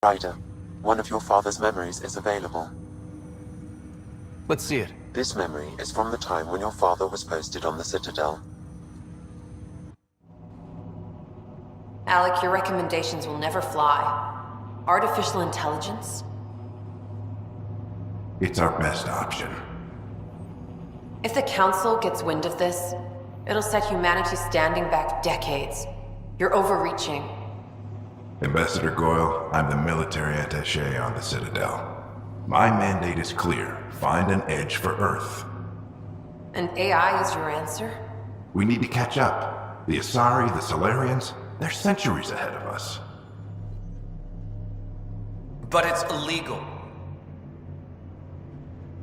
Ryder, one of your father's memories is available. Let's see it. This memory is from the time when your father was posted on the Citadel. Alec, your recommendations will never fly. Artificial intelligence? It's our best option. If the Council gets wind of this, it'll set humanity standing back decades. You're overreaching. Ambassador Goyle, I'm the military attaché on the Citadel. My mandate is clear. Find an edge for Earth. And AI is your answer? We need to catch up. The Asari, the Salarians, they're centuries ahead of us. But it's illegal.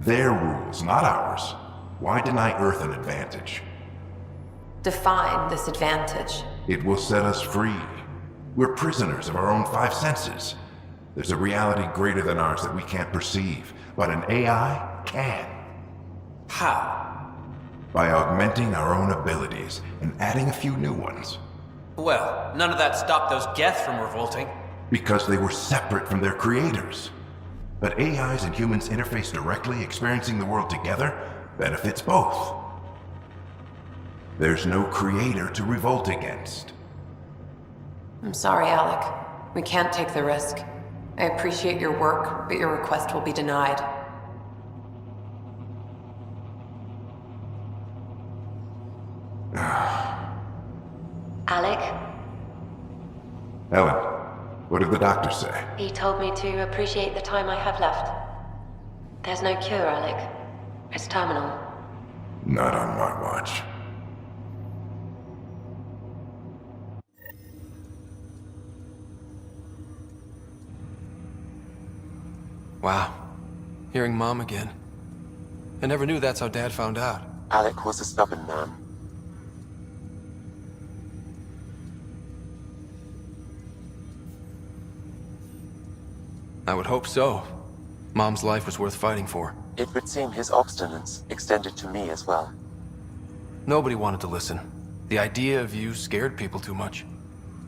Their rules, not ours. Why deny Earth an advantage? Define this advantage. It will set us free. We're prisoners of our own five senses. There's a reality greater than ours that we can't perceive, but an AI can. How? By augmenting our own abilities and adding a few new ones. Well, none of that stopped those Geth from revolting. Because they were separate from their creators. But AIs and humans interface directly, experiencing the world together, benefits both. There's no creator to revolt against. I'm sorry, Alec. We can't take the risk. I appreciate your work, but your request will be denied. Alec? Ellen, what did the doctor say? He told me to appreciate the time I have left. There's no cure, Alec. It's terminal. Not on my watch. Wow. Hearing Mom again. I never knew that's how Dad found out. Alec was a stubborn man. I would hope so. Mom's life was worth fighting for. It would seem his obstinance extended to me as well. Nobody wanted to listen. The idea of you scared people too much.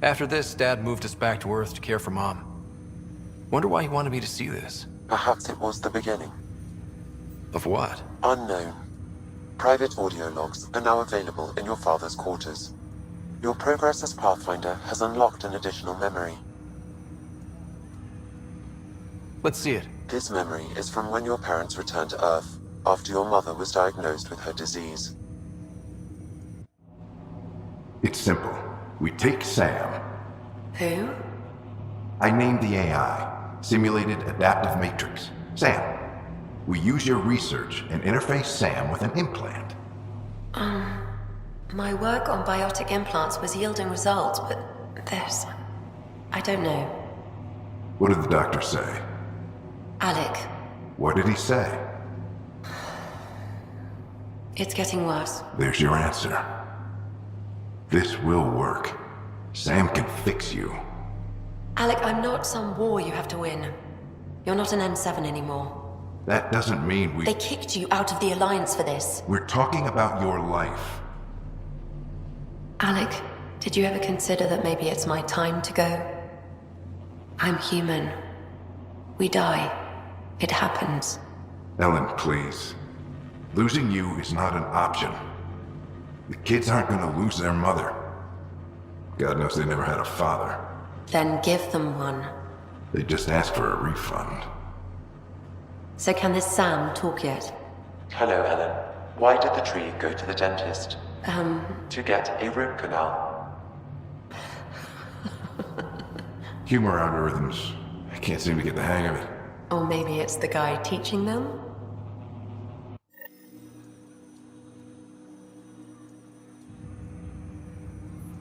After this, Dad moved us back to Earth to care for Mom. Wonder why he wanted me to see this. Perhaps it was the beginning. Of what? Unknown. Private audio logs are now available in your father's quarters. Your progress as Pathfinder has unlocked an additional memory. Let's see it. This memory is from when your parents returned to Earth, after your mother was diagnosed with her disease. It's simple. We take Sam. Who? I named the AI. Simulated Adaptive Matrix. Sam. We use your research and interface Sam with an implant. My work on biotic implants was yielding results, but this... I don't know. What did the doctor say? Alec, What did he say? it's getting worse. There's your answer. This will work. Sam can fix you. Alec, I'm not some war you have to win. You're not an N7 anymore. That doesn't mean They kicked you out of the Alliance for this. We're talking about your life. Alec, did you ever consider that maybe it's my time to go? I'm human. We die. It happens. Ellen, please. Losing you is not an option. The kids aren't gonna lose their mother. God knows they never had a father. Then give them one. They just asked for a refund. So can this Sam talk yet? Hello, Ellen. Why did the tree go to the dentist? To get a root canal. Humor algorithms. I can't seem to get the hang of it. Or maybe it's the guy teaching them?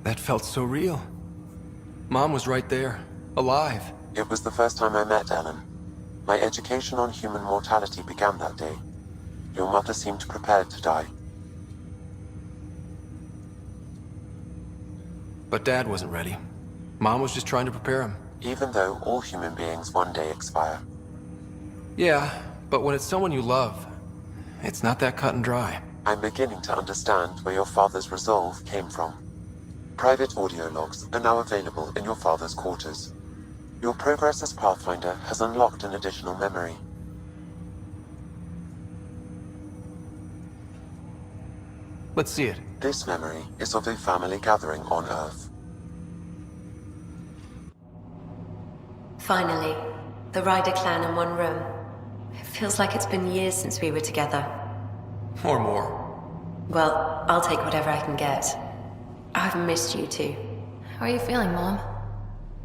That felt so real. Mom was right there, alive. It was the first time I met Ellen. My education on human mortality began that day. Your mother seemed prepared to die. But Dad wasn't ready. Mom was just trying to prepare him. Even though all human beings one day expire. Yeah, but when it's someone you love, it's not that cut and dry. I'm beginning to understand where your father's resolve came from. Private audio logs are now available in your father's quarters. Your progress as Pathfinder has unlocked an additional memory. Let's see it. This memory is of a family gathering on Earth. Finally, the Ryder clan in one room. It feels like it's been years since we were together. Or more. Well, I'll take whatever I can get. I've missed you too. How are you feeling, Mom?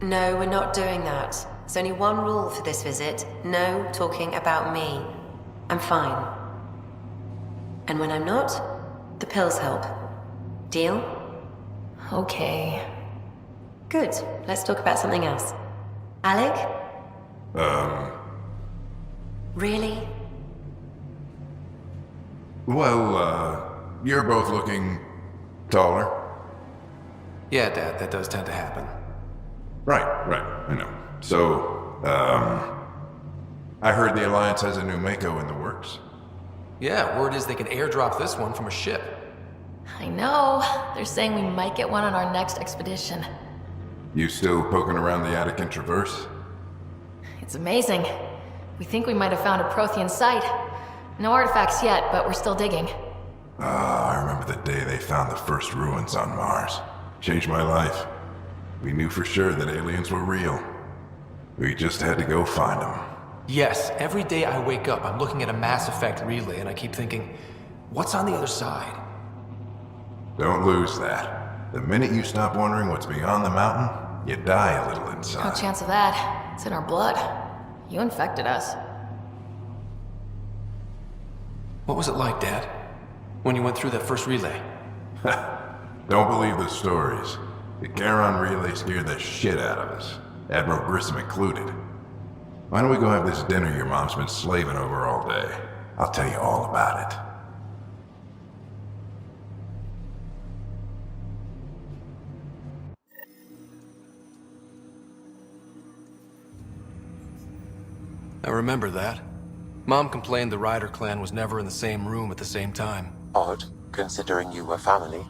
No, we're not doing that. There's only one rule for this visit. No talking about me. I'm fine. And when I'm not, the pills help. Deal? Okay. Good. Let's talk about something else. Alec? Really? Well, you're both looking taller. Yeah, Dad, that does tend to happen. Right, I know. So, I heard the Alliance has a new Mako in the works. Yeah, word is they can airdrop this one from a ship. I know. They're saying we might get one on our next expedition. You still poking around the Attican Traverse? It's amazing. We think we might have found a Prothean site. No artifacts yet, but we're still digging. I remember the day they found the first ruins on Mars. Changed my life. We knew for sure that aliens were real. We just had to go find them. Yes, every day I wake up, I'm looking at a Mass Effect relay and I keep thinking, what's on the other side? Don't lose that. The minute you stop wondering what's beyond the mountain, you die a little No inside. chance of that. It's in our blood. You infected us. What was it like, Dad? When you went through that first relay? Don't believe the stories. The Charon relay scared the shit out of us. Admiral Grissom included. Why don't we go have this dinner your mom's been slaving over all day? I'll tell you all about it. I remember that. Mom complained the Ryder clan was never in the same room at the same time. Odd, considering you were family.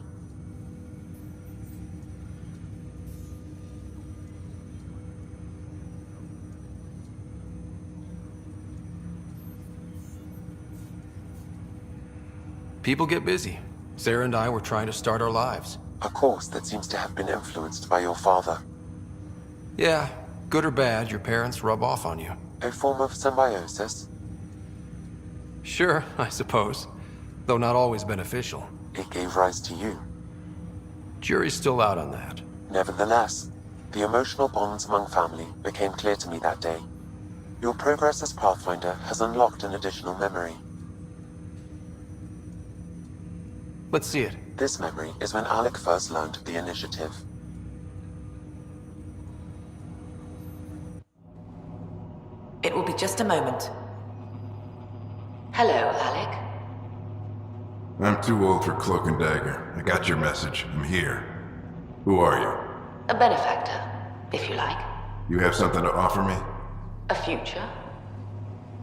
People get busy. Sarah and I were trying to start our lives. A course that seems to have been influenced by your father. Yeah, good or bad, your parents rub off on you. A form of symbiosis. Sure, I suppose. Though not always beneficial. It gave rise to you. Jury's still out on that. Nevertheless, the emotional bonds among family became clear to me that day. Your progress as Pathfinder has unlocked an additional memory. Let's see it. This memory is when Alec first learned the initiative. It will be just a moment. Hello, Alec. I'm too old for cloak and dagger. I got your message. I'm here. Who are you? A benefactor, if you like. You have something to offer me? A future.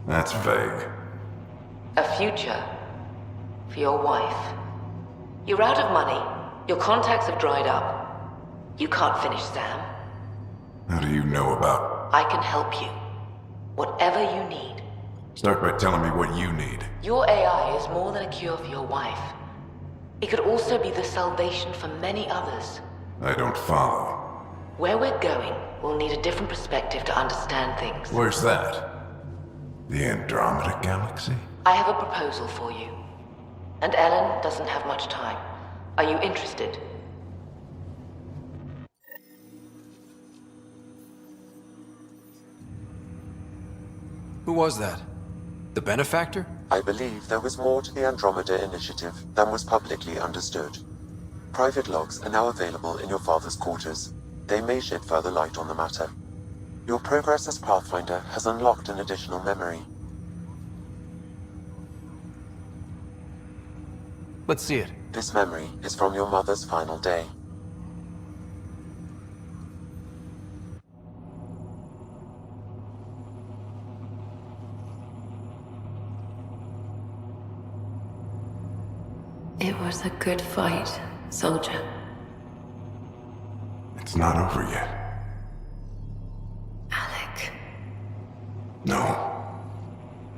That's vague. A future. For your wife. You're out of money. Your contacts have dried up. You can't finish Sam. How do you know about... I can help you. Whatever you need. Start by telling me what you need. Your AI is more than a cure for your wife. It could also be the salvation for many others. I don't follow. Where we're going, we'll need a different perspective to understand things. Where's that? The Andromeda Galaxy? I have a proposal for you. And Ellen doesn't have much time. Are you interested? Who was that? The benefactor? I believe there was more to the Andromeda initiative than was publicly understood. Private logs are now available in your father's quarters. They may shed further light on the matter. Your progress as Pathfinder has unlocked an additional memory. Let's see it. This memory is from your mother's final day. It was a good fight, soldier. It's not over yet. No.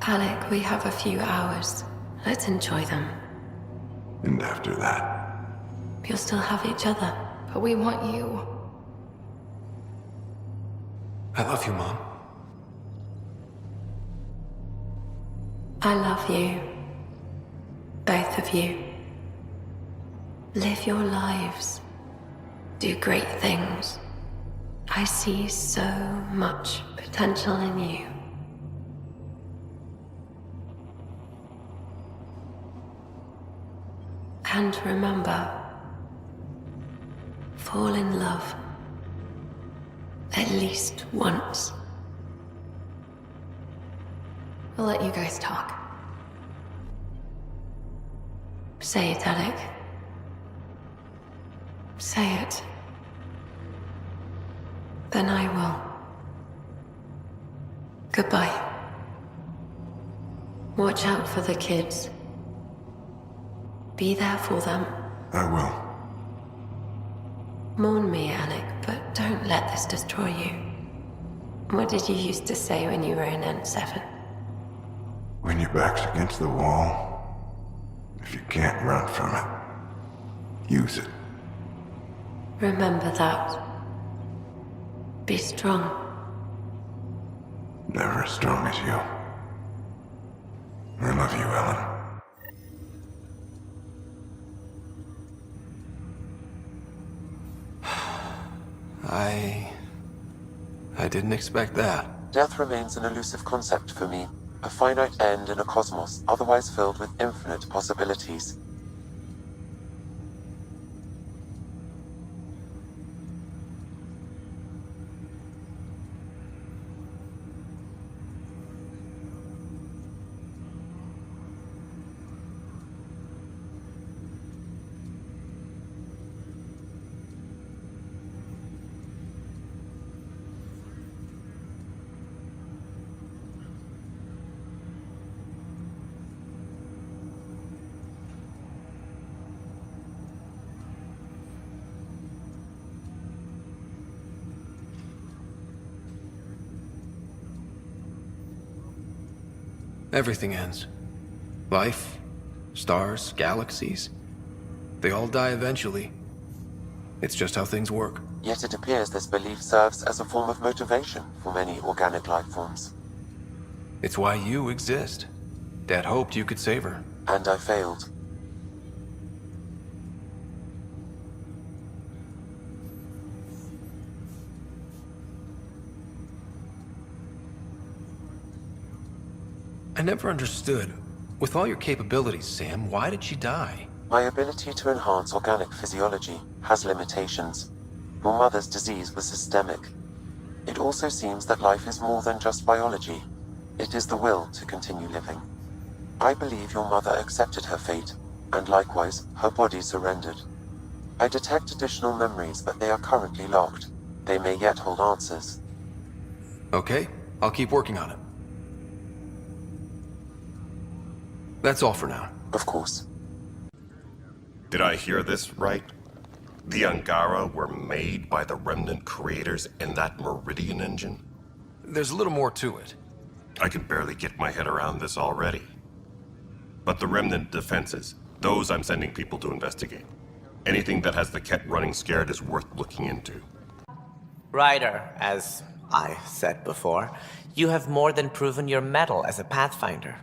Alec, we have a few hours. Let's enjoy them. And after that, You'll still have each other. But we want you. I love you, Mom. I love you. Both of you. Live your lives. Do great things. I see so much potential in you. And remember, fall in love. At least once. We'll let you guys talk. Say it, Alec. Say it. Then I will. Goodbye. Watch out for the kids. Be there for them. I will. Mourn me, Alec, but don't let this destroy you. What did you used to say when you were in N7? When your back's against the wall, if you can't run from it, use it. Remember that. Be strong. Never as strong as you. I love you, Ellen. I didn't expect that. Death remains an elusive concept for me, a finite end in a cosmos otherwise filled with infinite possibilities. Everything ends. Life, stars, galaxies. They all die eventually. It's just how things work. Yet it appears this belief serves as a form of motivation for many organic life forms. It's why you exist. Dad hoped you could save her. And I failed. I never understood. With all your capabilities, Sam, why did she die? My ability to enhance organic physiology has limitations. Your mother's disease was systemic. It also seems that life is more than just biology. It is the will to continue living. I believe your mother accepted her fate, and likewise, her body surrendered. I detect additional memories, but they are currently locked. They may yet hold answers. Okay, I'll keep working on it. That's all for now. Of course. Did I hear this right? The Angara were made by the Remnant creators in that Meridian engine? There's a little more to it. I can barely get my head around this already. But the Remnant defenses, those I'm sending people to investigate. Anything that has the Ket running scared is worth looking into. Ryder, as I said before, you have more than proven your mettle as a Pathfinder.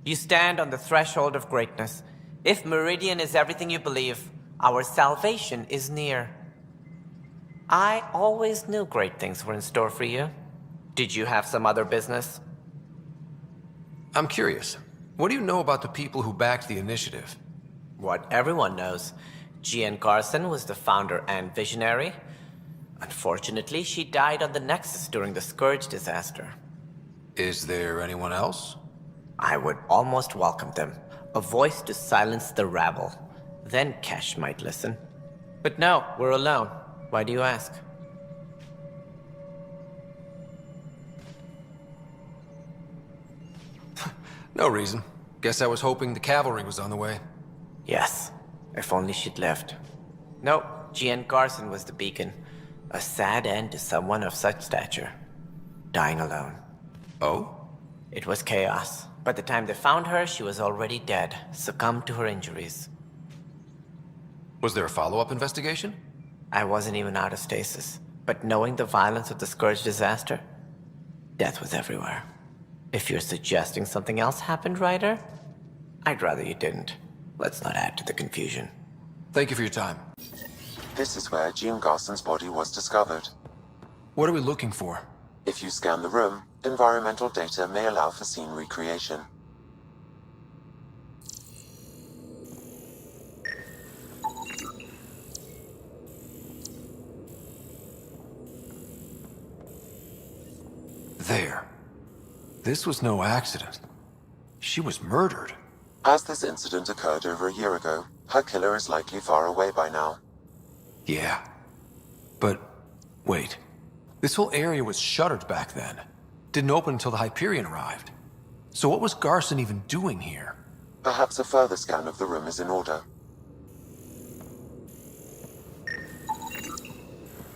You stand on the threshold of greatness. If Meridian is everything you believe, our salvation is near. I always knew great things were in store for you. Did you have some other business? I'm curious. What do you know about the people who backed the initiative? What everyone knows. Jean Garson was the founder and visionary. Unfortunately, she died on the Nexus during the Scourge disaster. Is there anyone else? I would almost welcome them. A voice to silence the rabble. Then Kesh might listen. But no, we're alone. Why do you ask? No reason. Guess I was hoping the cavalry was on the way. Yes, if only she'd lived. Nope, Jean Garson was the beacon. A sad end to someone of such stature. Dying alone. Oh? It was chaos. By the time they found her, she was already dead, succumbed to her injuries. Was there a follow-up investigation? I wasn't even out of stasis, but knowing the violence of the Scourge disaster, death was everywhere. If you're suggesting something else happened, Ryder, I'd rather you didn't. Let's not add to the confusion. Thank you for your time. This is where Jean Garson's body was discovered. What are we looking for? If you scan the room, environmental data may allow for scene recreation. There. This was no accident. She was murdered. As this incident occurred over a year ago, her killer is likely far away by now. Yeah. But, wait. This whole area was shuttered back then. Didn't open until the Hyperion arrived. So what was Garson even doing here? Perhaps a further scan of the room is in order.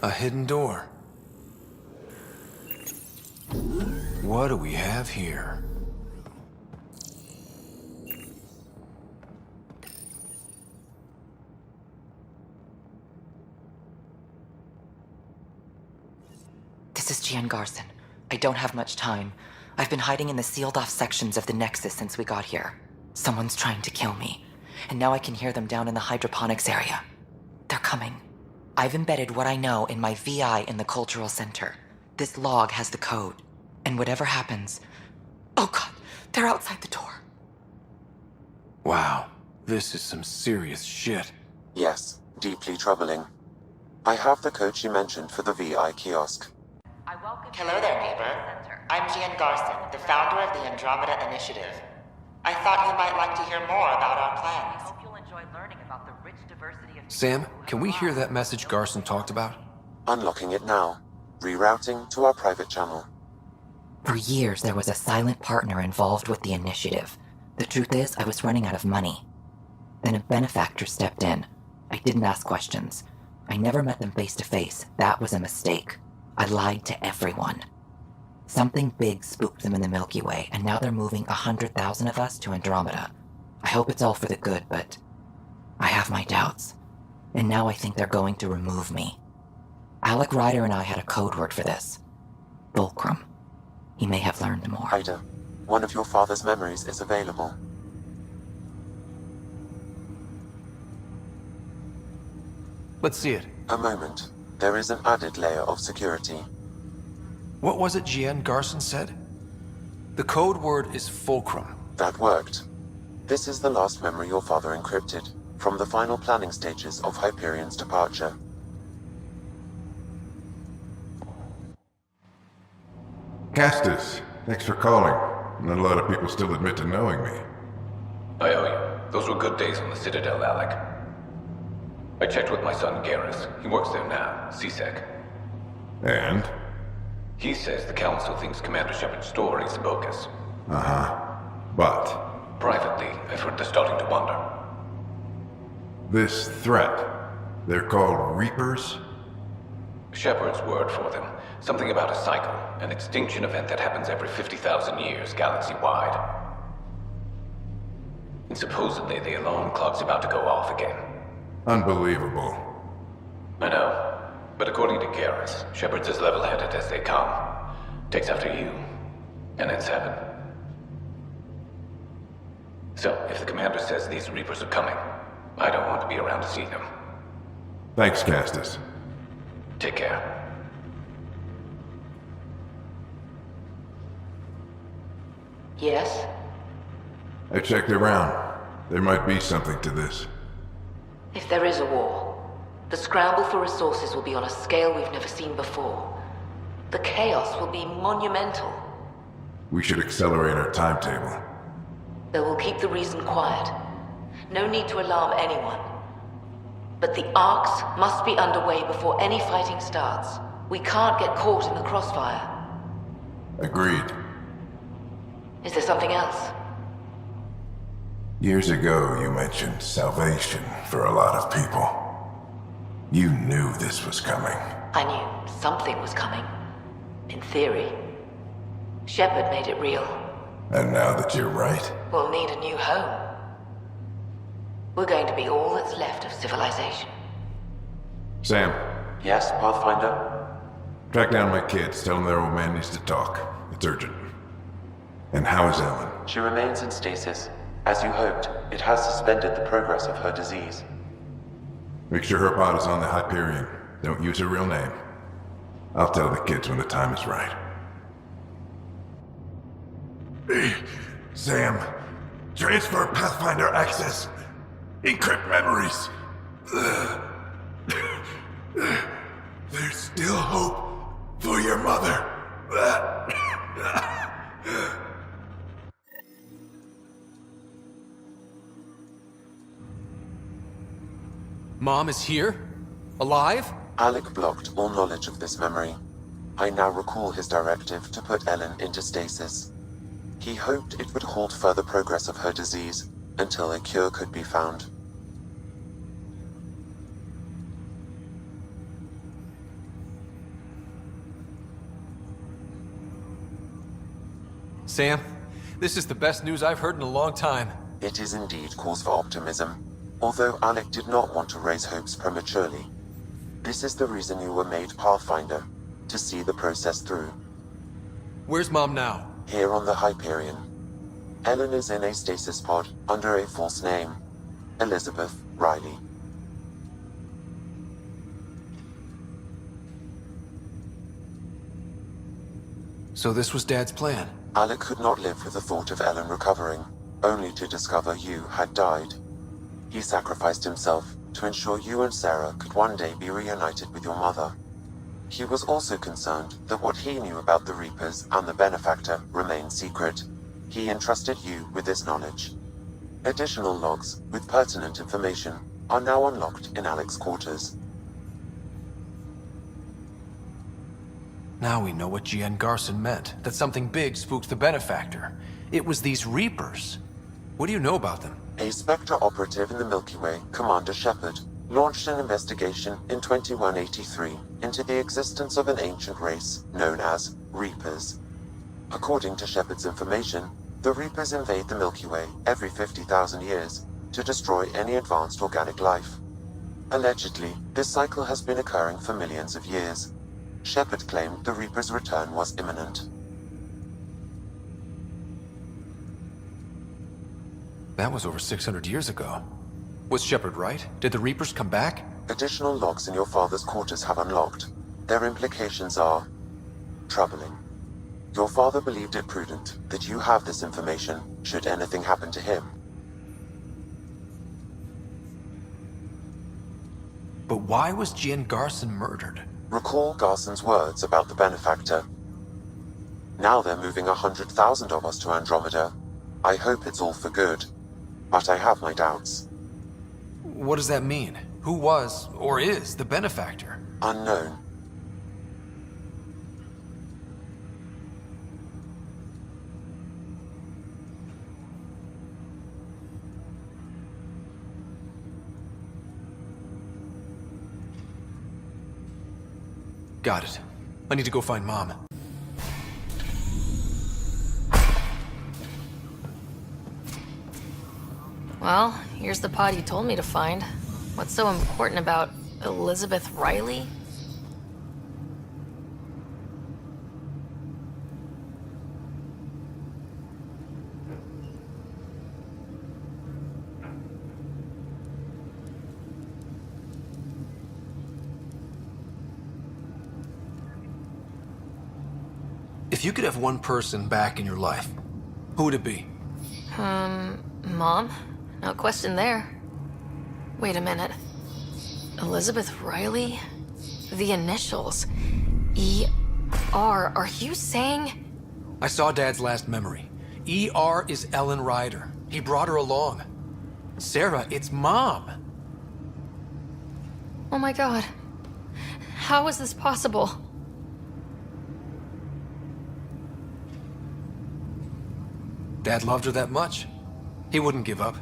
A hidden door. What do we have here? This is Jean Garson. I don't have much time. I've been hiding in the sealed-off sections of the Nexus since we got here. Someone's trying to kill me, and now I can hear them down in the hydroponics area. They're coming. I've embedded what I know in my VI in the Cultural Center. This log has the code, and whatever happens... Oh god, they're outside the door. Wow, this is some serious shit. Yes, deeply troubling. I have the code she mentioned for the VI kiosk. Hello there, neighbor. I'm Jean Garson, the founder of the Andromeda Initiative. I thought you might like to hear more about our plans. I hope you'll enjoy learning about the rich diversity of... Sam, can we hear that message Garson talked about? Unlocking it now. Rerouting to our private channel. For years, there was a silent partner involved with the initiative. The truth is, I was running out of money. Then a benefactor stepped in. I didn't ask questions. I never met them face to face. That was a mistake. I lied to everyone. Something big spooked them in the Milky Way, and now they're moving 100,000 of us to Andromeda. I hope it's all for the good, but I have my doubts. And now I think they're going to remove me. Alec, Ryder, and I had a code word for this. Fulcrum. He may have learned more. Ryder, one of your father's memories is available. Let's see it. A moment. There is an added layer of security. What was it Jean Garson said? The code word is Fulcrum. That worked. This is the last memory your father encrypted, from the final planning stages of Hyperion's departure. Castus, thanks for calling. Not a lot of people still admit to knowing me. I owe you. Those were good days on the Citadel, Alec. I checked with my son Garrus. He works there now, CSEC. And? He says the Council thinks Commander Shepard's story is bogus. But? Privately, I've heard they're starting to wonder. This threat, they're called Reapers? Shepard's word for them. Something about a cycle, an extinction event that happens every 50,000 years, galaxy-wide. And supposedly the alarm clock's about to go off again. Unbelievable. I know. But according to Garrus, Shepard's as level-headed as they come. Takes after you. And then 7. So, if the commander says these Reapers are coming, I don't want to be around to see them. Thanks, Castus. Take care. Yes? I checked around. There might be something to this. If there is a war, the scramble for resources will be on a scale we've never seen before. The chaos will be monumental. We should accelerate our timetable. They will keep the reason quiet. No need to alarm anyone. But the arcs must be underway before any fighting starts. We can't get caught in the crossfire. Agreed. Is there something else? Years ago, you mentioned salvation for a lot of people. You knew this was coming. I knew something was coming. In theory. Shepard made it real. And now that you're right, We'll need a new home. We're going to be all that's left of civilization. Sam, Yes, Pathfinder? track down my kids. Tell them their old man needs to talk. It's urgent. And how is Ellen? She remains in stasis. As you hoped, it has suspended the progress of her disease. Make sure her pod is on the Hyperion. Don't use her real name. I'll tell the kids when the time is right. Sam, transfer Pathfinder access. Encrypt memories. There's still hope for your mother. Mom is here? Alive? Alec blocked all knowledge of this memory. I now recall his directive to put Ellen into stasis. He hoped it would halt further progress of her disease until a cure could be found. Sam, this is the best news I've heard in a long time. It is indeed cause for optimism, although Alec did not want to raise hopes prematurely. This is the reason you were made Pathfinder, to see the process through. Where's Mom now? Here on the Hyperion. Ellen is in a stasis pod under a false name, Elizabeth Riley. So this was Dad's plan. Alec could not live with the thought of Ellen recovering, only to discover you had died. He sacrificed himself to ensure you and Sarah could one day be reunited with your mother. He was also concerned that what he knew about the Reapers and the Benefactor remained secret. He entrusted you with this knowledge. Additional logs with pertinent information are now unlocked in Alec's quarters. Now we know what Jean Garson meant, that something big spooked the Benefactor. It was these Reapers. What do you know about them? A Spectre operative in the Milky Way, Commander Shepard, launched an investigation in 2183 into the existence of an ancient race known as Reapers. According to Shepard's information, the Reapers invade the Milky Way every 50,000 years to destroy any advanced organic life. Allegedly, this cycle has been occurring for millions of years. Shepard claimed the Reapers' return was imminent. That was over 600 years ago. Was Shepard right? Did the Reapers come back? Additional logs in your father's quarters have unlocked. Their implications are troubling. Your father believed it prudent that you have this information should anything happen to him. But why was Jean Garson murdered? Recall Garson's words about the Benefactor. Now they're moving 100,000 of us to Andromeda. I hope it's all for good, but I have my doubts. What does that mean? Who was, or is, the Benefactor? Unknown. Got it. I need to go find Mom. Well, here's the pod you told me to find. What's so important about Elizabeth Riley? If you could have one person back in your life, who would it be? Mom? No question there. Wait a minute. Elizabeth Riley? The initials. E.R. Are you saying? I saw Dad's last memory. E.R. is Ellen Ryder. He brought her along. Sarah, it's Mom. Oh my god. How is this possible? Dad loved her that much. He wouldn't give up.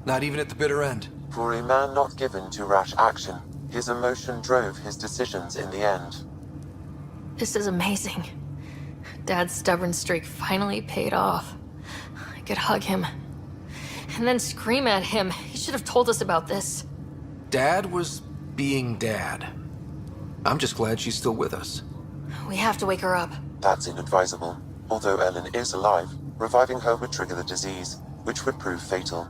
Not even at the bitter end. For a man not given to rash action, his emotion drove his decisions in the end. This is amazing. Dad's stubborn streak finally paid off. could hug him. And then scream at him. He should have told us about this. Dad was being Dad. I'm just glad she's still with us. We have to wake her up. That's inadvisable. Although Ellen is alive, reviving her would trigger the disease, which would prove fatal.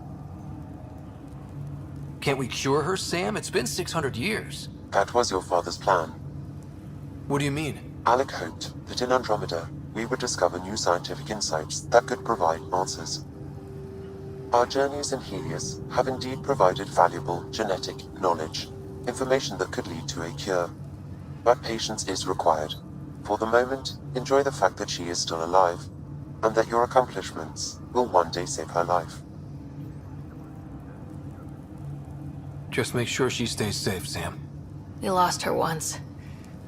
Can't we cure her, Sam? It's been 600 years. That was your father's plan. What do you mean? Alec hoped that in Andromeda, we would discover new scientific insights that could provide answers. Our journeys in Helios have indeed provided valuable genetic knowledge, information that could lead to a cure. But patience is required. For the moment, enjoy the fact that she is still alive, and that your accomplishments will one day save her life. Just make sure she stays safe, Sam. We lost her once.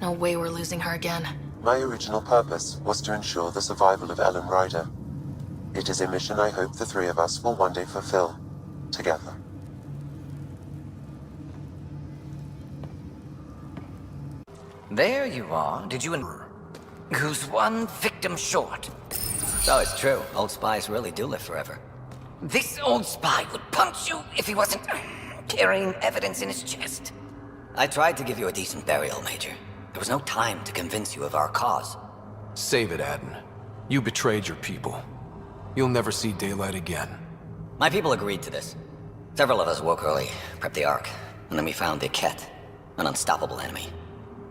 No way we're losing her again. My original purpose was to ensure the survival of Ellen Ryder. It is a mission I hope the three of us will one day fulfill, together. There you are. Did you Who's one victim short? Oh, it's true. Old spies really do live forever. This old spy would punch you if he wasn't carrying evidence in his chest. I tried to give you a decent burial, Major. There was no time to convince you of our cause. Save it, Aden. You betrayed your people. You'll never see daylight again. My people agreed to this. Several of us woke early, prepped the Ark, and then we found the Ket, an unstoppable enemy.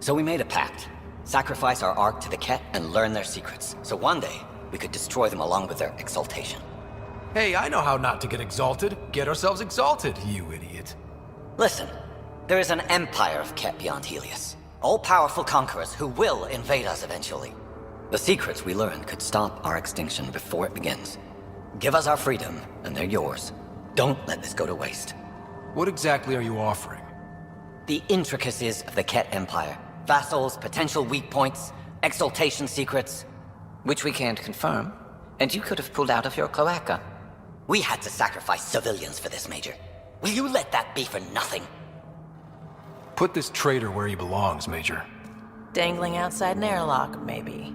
So we made a pact. Sacrifice our Ark to the Ket and learn their secrets, so one day we could destroy them along with their exaltation. Hey, I know how not to get exalted. Get ourselves exalted, you idiot. Listen, there is an empire of Ket beyond Helios. All-powerful conquerors who will invade us eventually. The secrets we learn could stop our extinction before it begins. Give us our freedom, and they're yours. Don't let this go to waste. What exactly are you offering? The intricacies of the Ket Empire. Vassals, potential weak points, exaltation secrets. Which we can't confirm, and you could have pulled out of your cloaca. We had to sacrifice civilians for this, Major. Will you let that be for nothing? Put this traitor where he belongs, Major. Dangling outside an airlock, maybe.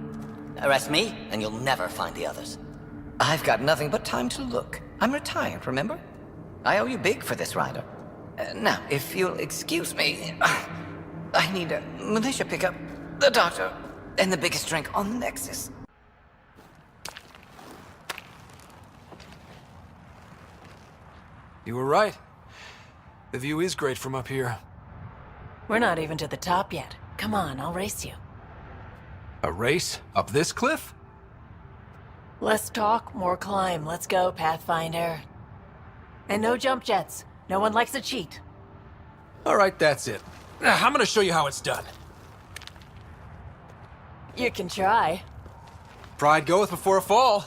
Arrest me, and you'll never find the others. I've got nothing but time to look. I'm retired, remember? I owe you big for this, Ryder. Now, if you'll excuse me, I need a militia pickup, the doctor, and the biggest drink on the Nexus. You were right. The view is great from up here. We're not even to the top yet. Come on, I'll race you. A race? Up this cliff? Less talk, more climb. Let's go, Pathfinder. And no jump jets. No one likes a cheat. All right, that's it. I'm gonna show you how it's done. You can try. Pride goeth before a fall.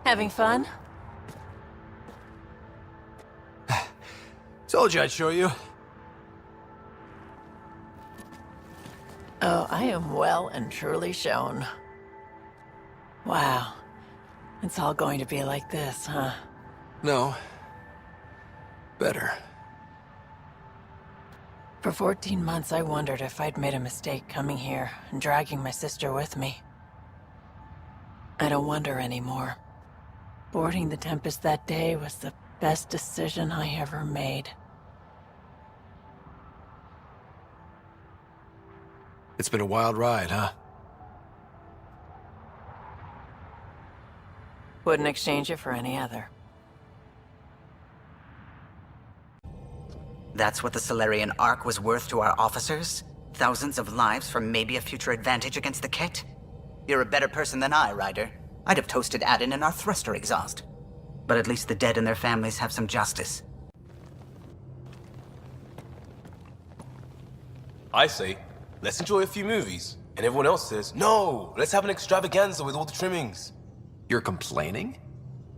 Having fun? Told you I'd show you. Oh, I am well and truly shown. Wow. It's all going to be like this, huh? No. Better. For 14 months, I wondered if I'd made a mistake coming here and dragging my sister with me. I don't wonder anymore. Boarding the Tempest that day was the best decision I ever made. It's been a wild ride, huh? Wouldn't exchange it for any other. That's what the Salarian Ark was worth to our officers? Thousands of lives for maybe a future advantage against the Ket? You're a better person than I, Ryder. I'd have toasted Aden in our thruster exhaust. But at least the dead and their families have some justice. I say, let's enjoy a few movies. And everyone else says, no, let's have an extravaganza with all the trimmings. You're complaining?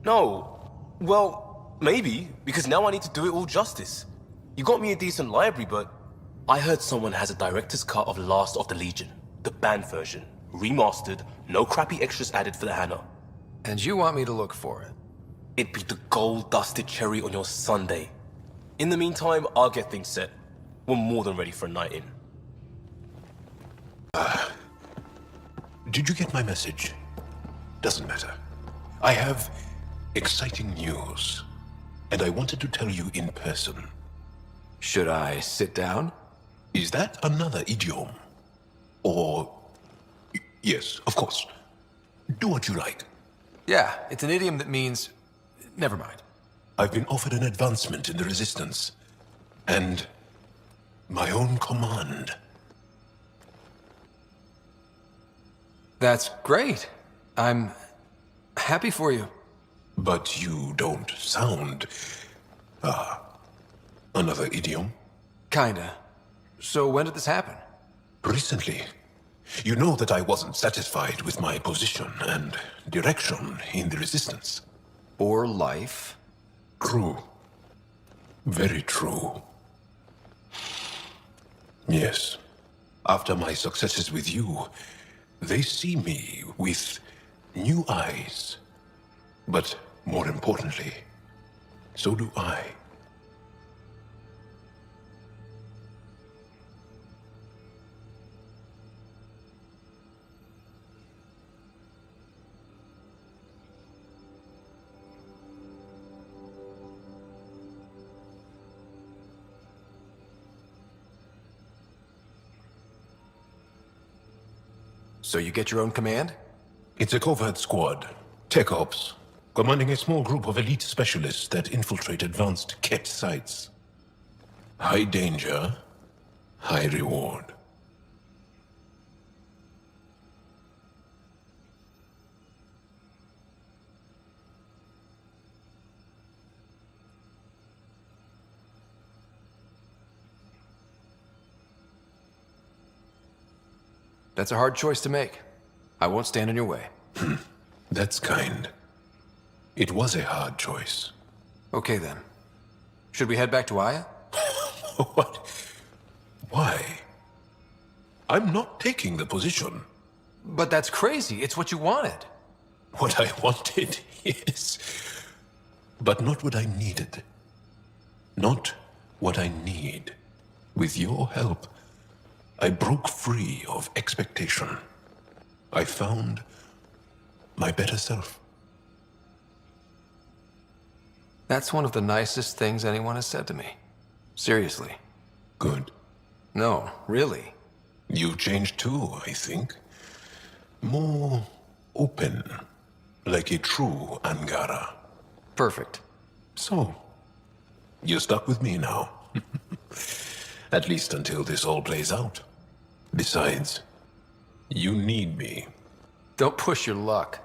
No. Well, maybe, because now I need to do it all justice. You got me a decent library, but I heard someone has a director's cut of Last of the Legion, the banned version, remastered, no crappy extras added for the Hannah. And you want me to look for it? It'd be the gold-dusted cherry on your sundae. In the meantime, I'll get things set. We're more than ready for a night in. Did you get my message? Doesn't matter. I have exciting news, and I wanted to tell you in person. Should I sit down? Is that another idiom? Or... Yes, of course. Do what you like. Yeah, it's an idiom that means... Never mind. I've been offered an advancement in the Resistance, and my own command. That's great. I'm happy for you. But you don't sound... another idiom? Kinda. So when did this happen? Recently. You know that I wasn't satisfied with my position and direction in the Resistance. Or life. True. Very true. Yes. After my successes with you, they see me with new eyes. But more importantly, so do I. So you get your own command? It's a covert squad. Tech Ops. Commanding a small group of elite specialists that infiltrate advanced Ket sites. High danger, high reward. That's a hard choice to make. I won't stand in your way. That's kind. It was a hard choice. Okay then. Should we head back to Aya? What? Why? I'm not taking the position. But that's crazy. It's what you wanted. What I wanted, yes. But not what I needed. Not what I need. With your help, I broke free of expectation. I found my better self. That's one of the nicest things anyone has said to me. Seriously. Good. No, really. You changed too, I think. More open. Like a true Angara. Perfect. So, you're stuck with me now. At least until this all plays out. Besides, you need me. Don't push your luck.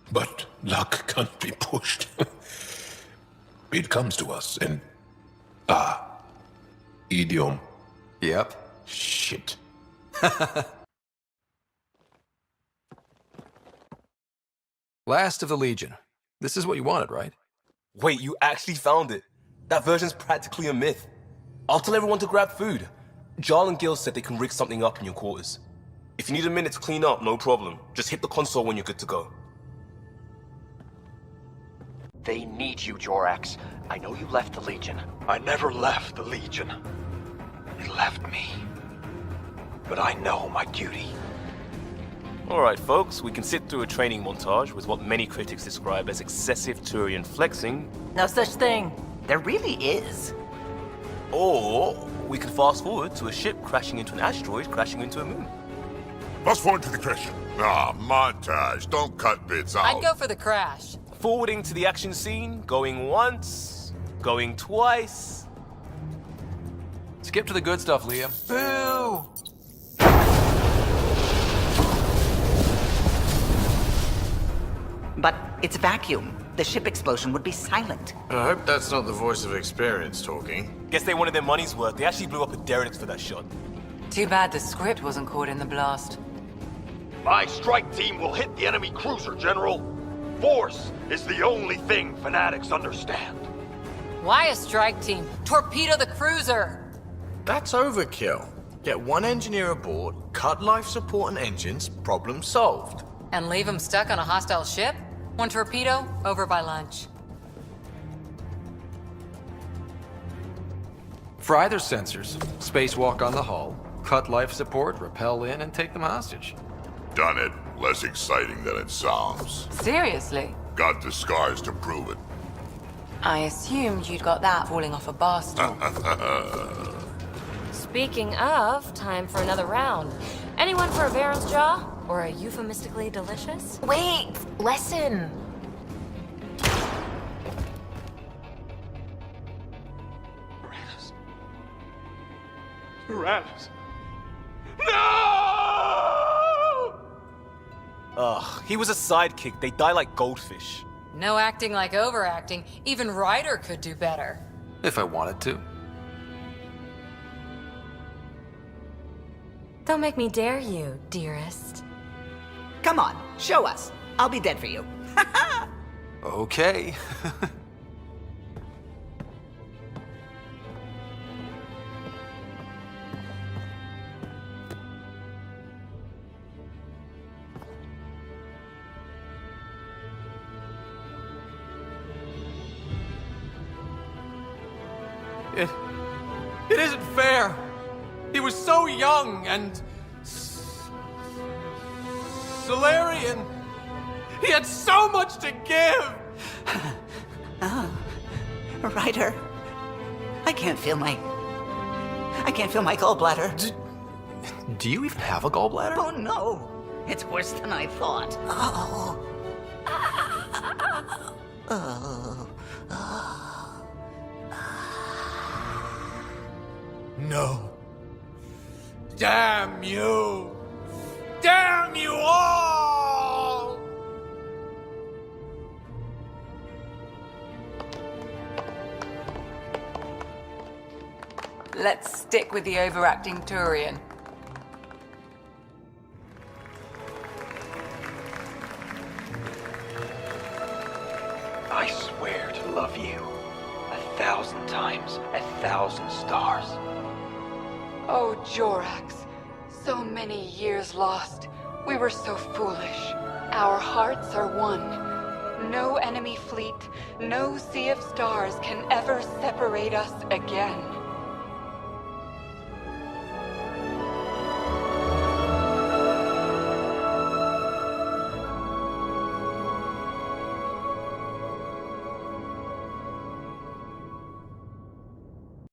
But luck can't be pushed. It comes to us and... idiom. Yep. Shit. Last of the Legion. This is what you wanted, right? Wait, you actually found it? That version's practically a myth. I'll tell everyone to grab food. Jarl and Gil said they can rig something up in your quarters. If you need a minute to clean up, no problem. Just hit the console when you're good to go. They need you, Jorax. I know you left the Legion. I never left the Legion. It left me. But I know my duty. Alright folks, we can sit through a training montage with what many critics describe as excessive Turian flexing. No such thing. There really is. Or we can fast forward to a ship crashing into an asteroid crashing into a moon. Fast forward to the crash. Montage. Don't cut bits out. I'd go for the crash. Forwarding to the action scene, going once, going twice. Skip to the good stuff, Liam. Boo! But it's vacuum. The ship explosion would be silent. I hope that's not the voice of experience talking. Guess they wanted their money's worth. They actually blew up a derelict for that shot. Too bad the script wasn't caught in the blast. My strike team will hit the enemy cruiser, General. Force is the only thing fanatics understand. Why a strike team? Torpedo the cruiser! That's overkill. Get one engineer aboard, cut life support and engines, problem solved. And leave them stuck on a hostile ship? One torpedo, over by lunch. Fry their sensors, spacewalk on the hull, cut life support, rappel in, and take them hostage. Done it. Less exciting than it sounds. Seriously? Got the scars to prove it. I assumed you'd got that falling off a bar stool. Speaking of, time for another round. Anyone for a Baron's Jaw? Or a euphemistically delicious? Wait! Lesson! Tyrannus. Ugh, he was a sidekick. They die like goldfish. No acting like overacting. Even Ryder could do better. If I wanted to. Don't make me dare you, dearest. Come on, show us. I'll be dead for you. Okay. It isn't fair. He was so young and Salarian. He had so much to give. Ryder, I can't feel my gallbladder. Do you even have a gallbladder? Oh no, it's worse than I thought. No. Damn you! Damn you all! Let's stick with the overacting Turian. I swear to love you 1,000 times, 1,000 stars. Oh, Jorahx. So many years lost. We were so foolish. Our hearts are one. No enemy fleet, no sea of stars can ever separate us again.